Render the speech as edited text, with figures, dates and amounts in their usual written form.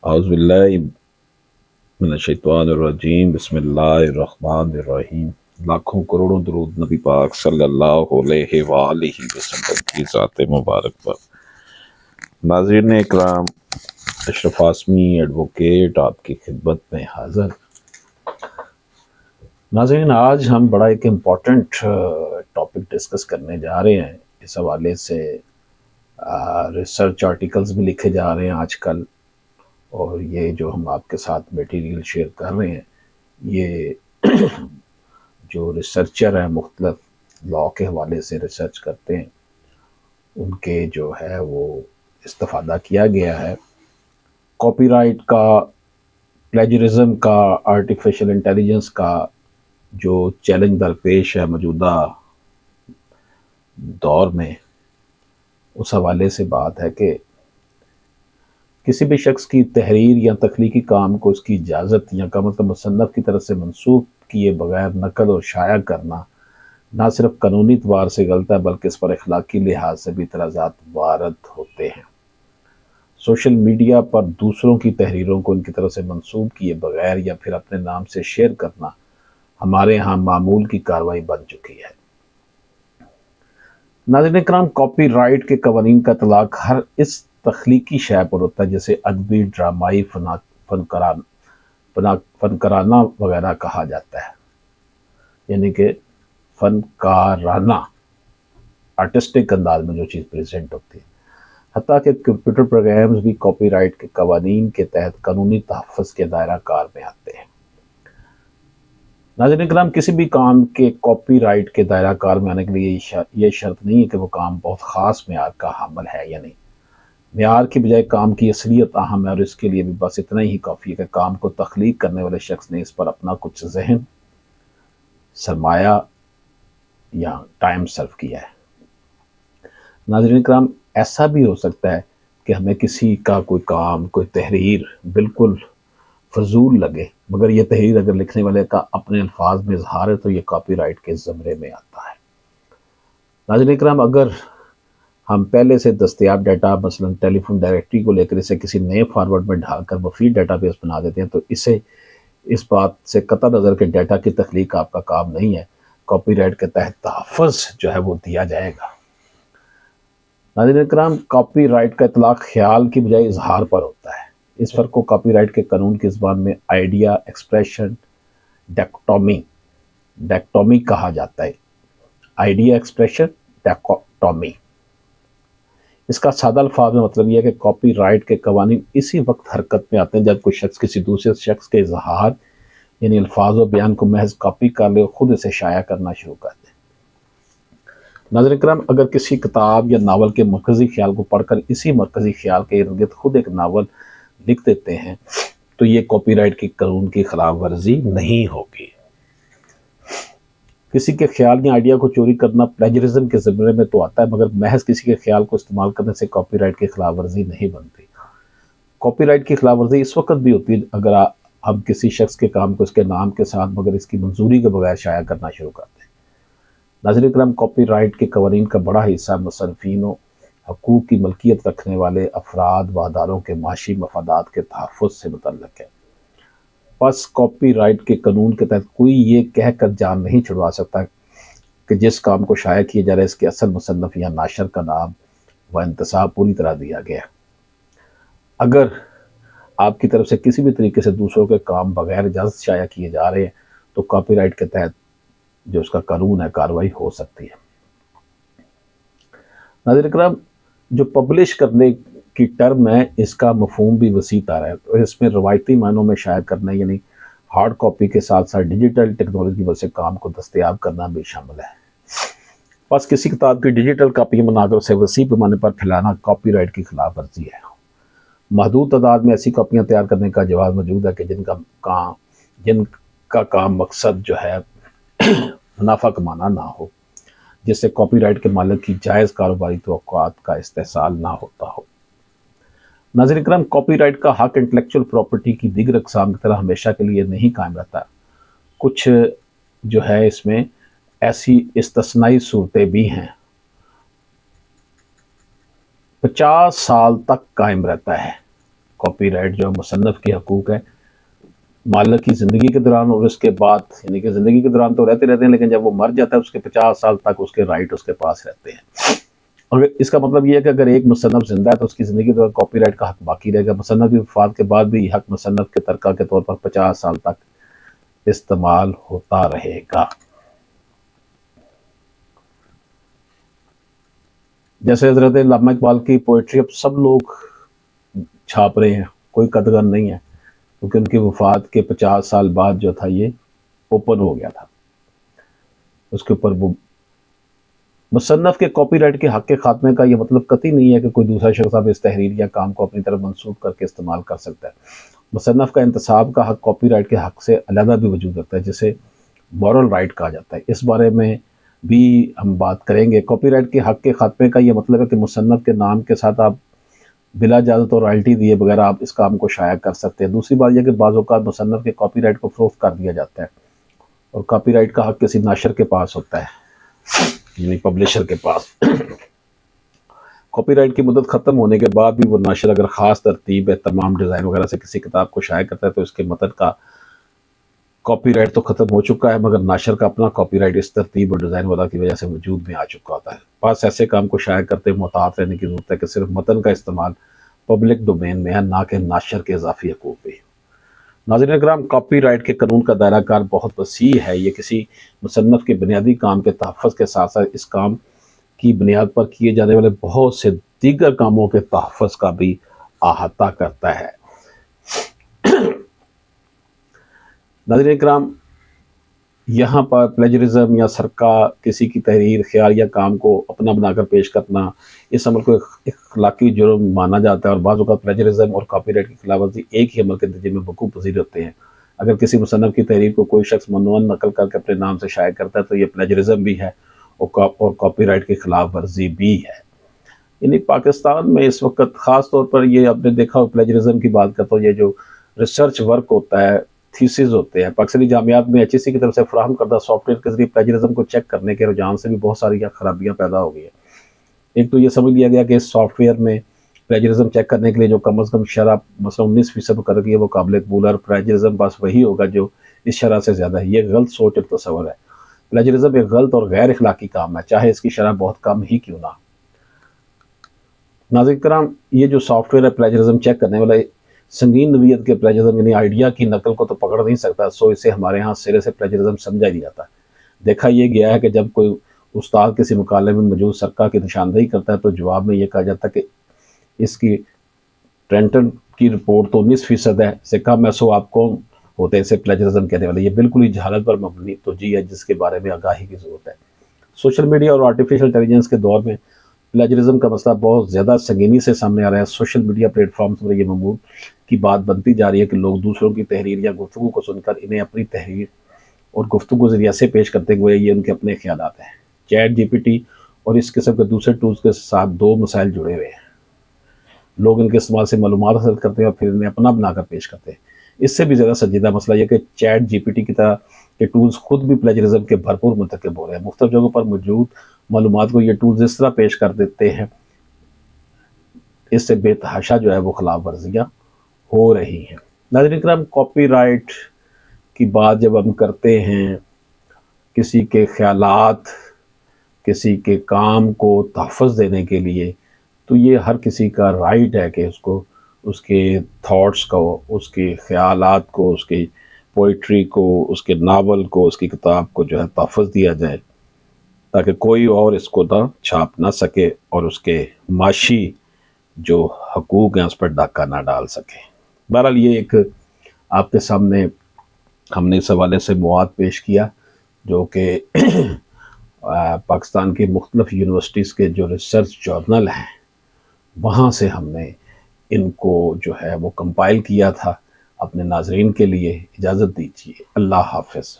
اعوذ باللہ من الشیطان الرجیم، بسم اللہ الرحمن الرحیم۔ لاکھوں کروڑوں درود نبی پاک صلی اللہ علیہ وآلہ وسلم کی ذات مبارک پر۔ ناظرین اکرام، اشرف آسمی ایڈوکیٹ آپ کی خدمت میں حاضر۔ ناظرین، آج ہم بڑا ایک امپورٹنٹ ٹاپک ڈسکس کرنے جا رہے ہیں۔ اس حوالے سے ریسرچ آرٹیکلز بھی لکھے جا رہے ہیں آج کل، اور یہ جو ہم آپ کے ساتھ میٹیریل شیئر کر رہے ہیں، یہ جو ریسرچر ہیں مختلف لاء کے حوالے سے ریسرچ کرتے ہیں، ان کے جو ہے وہ استفادہ کیا گیا ہے۔ کاپی رائٹ کا، پلیجرزم کا، آرٹیفیشل انٹیلیجنس کا جو چیلنج درپیش ہے موجودہ دور میں، اس حوالے سے بات ہے کہ کسی بھی شخص کی تحریر یا تخلیقی کام کو اس کی اجازت یا کم از کم مصنف کی طرف سے منسوخ کیے بغیر نقل اور شائع کرنا نہ صرف قانونی اعتبار سے غلط ہے، بلکہ اس پر اخلاقی لحاظ سے بھی اعتراضات وارد ہوتے ہیں۔ سوشل میڈیا پر دوسروں کی تحریروں کو ان کی طرف سے منسوب کیے بغیر یا پھر اپنے نام سے شیئر کرنا ہمارے ہاں معمول کی کارروائی بن چکی ہے۔ ناظرین کرام، کاپی رائٹ کے قوانین کا اطلاق ہر اس تخلیقی شے پر ہوتا ہے جسے ادبی، ڈرامائی، فنکارانہ وغیرہ کہا جاتا ہے، یعنی کہ فنکارانہ، آرٹسٹک انداز میں جو چیز پریزنٹ ہوتی ہے۔ حتیٰ کہ کمپیوٹر پروگرامز بھی کاپی رائٹ کے قوانین کے تحت قانونی تحفظ کے دائرہ کار میں آتے ہیں۔ ناظرین کرام، کسی بھی کام کے کاپی رائٹ کے دائرہ کار میں آنے کے لیے یہ شرط نہیں ہے کہ وہ کام بہت خاص معیار کا حامل ہے یا نہیں۔ معیار کی بجائے کام کی اصلیت اہم ہے، اور اس کے لیے بھی بس اتنا ہی کافی ہے کہ کام کو تخلیق کرنے والے شخص نے اس پر اپنا کچھ ذہن، سرمایہ یا ٹائم صرف کیا ہے۔ ناظرین کرام، ایسا بھی ہو سکتا ہے کہ ہمیں کسی کا کوئی کام، کوئی تحریر بالکل فضول لگے، مگر یہ تحریر اگر لکھنے والے کا اپنے الفاظ میں اظہار ہے تو یہ کاپی رائٹ کے زمرے میں آتا ہے۔ ناظرین کرام، اگر ہم پہلے سے دستیاب ڈیٹا، مثلا ٹیلی فون ڈائریکٹری کو لے کر اسے کسی نئے فارورڈ میں ڈھال کر مفید ڈیٹا بیس بنا دیتے ہیں تو اسے اس بات سے قطع نظر کہ ڈیٹا کی تخلیق آپ کا کام نہیں ہے، کاپی رائٹ کے تحت تحفظ جو ہے وہ دیا جائے گا۔ ناظرین کرام، کاپی رائٹ کا اطلاق خیال کی بجائے اظہار پر ہوتا ہے۔ اس فرق کو کاپی رائٹ کے قانون کی زبان میں آئیڈیا ایکسپریشن ڈیکٹومی کہا جاتا ہے۔ آئیڈیا ایکسپریشن ڈیکٹومی، اس کا سادہ الفاظ میں مطلب یہ ہے کہ کاپی رائٹ کے قوانین اسی وقت حرکت میں آتے ہیں جب کوئی شخص کسی دوسرے شخص کے اظہار، یعنی الفاظ و بیان کو محض کاپی کر لے اور خود اسے شائع کرنا شروع کر دے۔ ناظرین کرام، اگر کسی کتاب یا ناول کے مرکزی خیال کو پڑھ کر اسی مرکزی خیال کے ارد گرد خود ایک ناول لکھ دیتے ہیں تو یہ کاپی رائٹ کی قانون کی خلاف ورزی نہیں ہوگی۔ کسی کے خیال یا آئیڈیا کو چوری کرنا پلیجرزم کے زمرے میں تو آتا ہے، مگر محض کسی کے خیال کو استعمال کرنے سے کاپی رائٹ کی خلاف ورزی نہیں بنتی۔ کاپی رائٹ کی خلاف ورزی اس وقت بھی ہوتی ہے اگر ہم کسی شخص کے کام کو اس کے نام کے ساتھ مگر اس کی منظوری کے بغیر شائع کرنا شروع کرتے ہیں۔ ناظرین کرام، کاپی رائٹ کے قوانین کا بڑا حصہ مصنفین و حقوق کی ملکیت رکھنے والے افراد و اداروں کے معاشی مفادات کے تحفظ سے متعلق ہے۔ پس کاپی رائٹ کے قانون کے تحت کوئی یہ کہہ کر جان نہیں چھڑوا سکتا کہ جس کام کو شائع کیا جا رہا ہے اس کے اصل مصنف یا ناشر کا نام و انتساب پوری طرح دیا گیا۔ اگر آپ کی طرف سے کسی بھی طریقے سے دوسروں کے کام بغیر اجازت شائع کیے جا رہے ہیں تو کاپی رائٹ کے تحت جو اس کا قانون ہے کارروائی ہو سکتی ہے۔ ناظرین کرام، جو پبلش کرنے کی ٹرم ہے اس کا مفہوم بھی وسیع تر ہے، اور اس میں روایتی معنوں میں شائع کرنا یعنی ہارڈ کاپی کے ساتھ ساتھ ڈیجیٹل ٹیکنالوجی کی وجہ سے کام کو دستیاب کرنا بھی شامل ہے۔ بس کسی کتاب کی ڈیجیٹل کاپی بنا کر اسے وسیع پیمانے پر پھیلانا کاپی رائٹ کی خلاف ورزی ہے۔ محدود تعداد میں ایسی کاپیاں تیار کرنے کا جواز موجود ہے کہ جن کا کام مقصد جو ہے منافع کمانا نہ ہو، جس سے کاپی رائٹ کے مالک کی جائز کاروباری توقعات کا استحصال نہ ہوتا ہو۔ ناظرین کرام، کاپی رائٹ کا حق انٹلیکچوئل پراپرٹی کی دیگر اقسام کی طرح ہمیشہ کے لیے نہیں قائم رہتا۔ کچھ جو ہے اس میں ایسی استثنائی صورتیں بھی ہیں۔ 50 سال تک قائم رہتا ہے۔ کاپی رائٹ جو ہے مصنف کے حقوق ہے مالک کی زندگی کے دوران اور اس کے بعد، یعنی کہ زندگی کے دوران تو رہتے ہیں لیکن جب وہ مر جاتا ہے اس کے 50 سال تک اس کے رائٹ اس کے پاس رہتے ہیں۔ اور اس کا مطلب یہ ہے کہ اگر ایک مصنف زندہ ہے تو اس کی زندگی کے دوران کاپی رائٹ کا حق باقی رہے گا، مصنف کی وفات کے بعد بھی یہ حق مصنف کے ترکہ کے طور پر 50 سال تک استعمال ہوتا رہے گا۔ جیسے حضرت علامہ اقبال کی پوئٹری اب سب لوگ چھاپ رہے ہیں، کوئی قدغن نہیں ہے، کیونکہ ان کی وفات کے 50 سال بعد جو تھا یہ اوپن ہو گیا تھا۔ اس کے اوپر وہ مصنف کے کاپی رائٹ کے حق کے خاتمے کا یہ مطلب قطعی نہیں ہے کہ کوئی دوسرا شخص اب اس تحریر یا کام کو اپنی طرف منسوخ کر کے استعمال کر سکتا ہے۔ مصنف کا انتصاب کا حق کاپی رائٹ کے حق سے علیحدہ بھی وجود رکھتا ہے، جسے مورل رائٹ کہا جاتا ہے۔ اس بارے میں بھی ہم بات کریں گے۔ کاپی رائٹ کے حق کے خاتمے کا یہ مطلب ہے کہ مصنف کے نام کے ساتھ آپ بلا اجازت اور رائلٹی دیے بغیر آپ اس کام کو شائع کر سکتے ہیں۔ دوسری بات یہ کہ بعض اوقات مصنف کے کاپی رائٹ کو فروخت کر دیا جاتا ہے اور کاپی رائٹ کا حق کسی ناشر کے پاس ہوتا ہے، یعنی پبلشر کے پاس۔ کاپی رائٹ کی مدت ختم ہونے کے بعد بھی وہ ناشر اگر خاص ترتیب تمام ڈیزائن وغیرہ سے کسی کتاب کو شائع کرتا ہے تو اس کے متن کا کاپی رائٹ تو ختم ہو چکا ہے، مگر ناشر کا اپنا کاپی رائٹ اس ترتیب اور ڈیزائن وغیرہ کی وجہ سے وجود میں آ چکا ہوتا ہے۔ پاس ایسے کام کو شائع کرتے محتاط رہنے کی ضرورت ہے کہ صرف متن کا استعمال پبلک ڈومین میں ہے، نہ کہ ناشر کے اضافی حقوق بھی۔ ناظرین اکرام، کاپی رائٹ کے قانون کا دائرہ کار بہت وسیع ہے۔ یہ کسی مصنف کے بنیادی کام کے تحفظ کے ساتھ ساتھ اس کام کی بنیاد پر کیے جانے والے بہت سے دیگر کاموں کے تحفظ کا بھی احاطہ کرتا ہے۔ ناظرین اکرام، یہاں پر پلیجرزم یا سرقہ، کسی کی تحریر، خیال یا کام کو اپنا بنا کر پیش کرنا، اس عمل کو اخلاقی جرم مانا جاتا ہے، اور بعض اوقات پلیجرزم اور کاپی رائٹ کی خلاف ورزی ایک ہی عمل کے نتیجے میں وقوع پذیر ہوتے ہیں۔ اگر کسی مصنف کی تحریر کو کوئی شخص منوعاً نقل کر کے اپنے نام سے شائع کرتا ہے تو یہ پلیجرزم بھی ہے اور کاپی رائٹ کی خلاف ورزی بھی ہے۔ یعنی پاکستان میں اس وقت خاص طور پر یہ آپ نے دیکھا پلیجرزم کی بات کرتا ہوں، یہ جو ریسرچ ورک ہوتا ہے، تھیسز ہوتے ہیں، پاکستانی جامعات میں ایچ ایس سی کی طرف سے فراہم کردہ سافٹ ویئر کے ذریعے پلیجرزم کو چیک کرنے کے رجحان سے بھی بہت ساری خرابیاں پیدا ہو گئی ہیں۔ ایک تو یہ سمجھ لیا گیا کہ اس سافٹ ویئر میں پلیجرزم چیک کرنے کے لیے جو کم از کم شرح مثلا 19% مقرر کی ہے وہ قابل قبول ہے، اور پلیجرزم بس وہی ہوگا جو اس شرح سے زیادہ ہے۔ یہ غلط سوچ اور تصور ہے۔ پلیجرزم ایک غلط اور غیر اخلاقی کام ہے، چاہے اس کی شرح بہت کم ہی کیوں نہ۔ ناظرین کرام، یہ جو سافٹ ویئر ہے پلیجرزم چیک کرنے والا، سنگین نوعیت کے پلیجرزم یعنی آئیڈیا کی نقل کو تو پکڑ نہیں سکتا، سو اسے ہمارے ہاں سرے سے پلیجرزم سمجھا ہی نہیں جاتا۔ دیکھا یہ گیا ہے کہ جب کوئی استاد کسی مقالے میں موجود سرقہ کی نشاندہی کرتا ہے تو جواب میں یہ کہا جاتا ہے کہ اس کی ٹرینٹن کی رپورٹ تو 19% ہے، سے کم ہے، سو آپ کون ہوتے ہیں اسے پلیجرزم کہنے والے؟ یہ بالکل ہی جہالت پر مبنی توجیہ ہے جس کے بارے میں آگاہی کی ضرورت ہے۔ سوشل میڈیا اور آرٹیفیشل انٹیلیجنس کے دور میں پلیجرزم کا مسئلہ بہت زیادہ سنگینی سے سامنے آ رہا ہے۔ سوشل میڈیا پلیٹ فارمز پر یہ معمول کی بات بنتی جا رہی ہے کہ لوگ دوسروں کی تحریر یا گفتگو کو سن کر انہیں اپنی تحریر اور گفتگو کے ذریعے سے پیش کرتے ہوئے یہ ان کے اپنے خیالات ہیں۔ چیٹ جی پی ٹی اور اس قسم کے دوسرے ٹولز کے ساتھ دو مسائل جڑے ہوئے ہیں۔ لوگ ان کے استعمال سے معلومات حاصل کرتے ہیں اور پھر انہیں اپنا بنا کر پیش کرتے ہیں۔ اس سے بھی زیادہ سنجیدہ مسئلہ یہ کہ چیٹ جی پی ٹی کی طرح کے ٹولز خود بھی پلیجرزم کے بھرپور مرتکب ہو رہے ہیں۔ مختلف جگہوں پر موجود معلومات کو یہ ٹولز اس طرح پیش کر دیتے ہیں، اس سے بے تحاشا جو ہے وہ خلاف ورزیاں ہو رہی ہیں۔ ناظرین کرام، کاپی رائٹ کی بات جب ہم کرتے ہیں، کسی کے خیالات، کسی کے کام کو تحفظ دینے کے لیے، تو یہ ہر کسی کا رائٹ ہے کہ اس کو، اس کے تھاٹس کو، اس کے خیالات کو، اس کی پوئٹری کو، اس کے ناول کو، اس کی کتاب کو جو ہے تحفظ دیا جائے تاکہ کوئی اور اس کو نہ چھاپ نہ سکے اور اس کے معاشی جو حقوق ہیں اس پر ڈاکہ نہ ڈال سکے۔ بہرحال یہ ایک آپ کے سامنے ہم نے اس حوالے سے مواد پیش کیا جو کہ پاکستان کی مختلف یونیورسٹیز کے جو ریسرچ جرنل ہیں وہاں سے ہم نے ان کو جو ہے وہ کمپائل کیا تھا اپنے ناظرین کے لیے۔ اجازت دیجیے، اللہ حافظ۔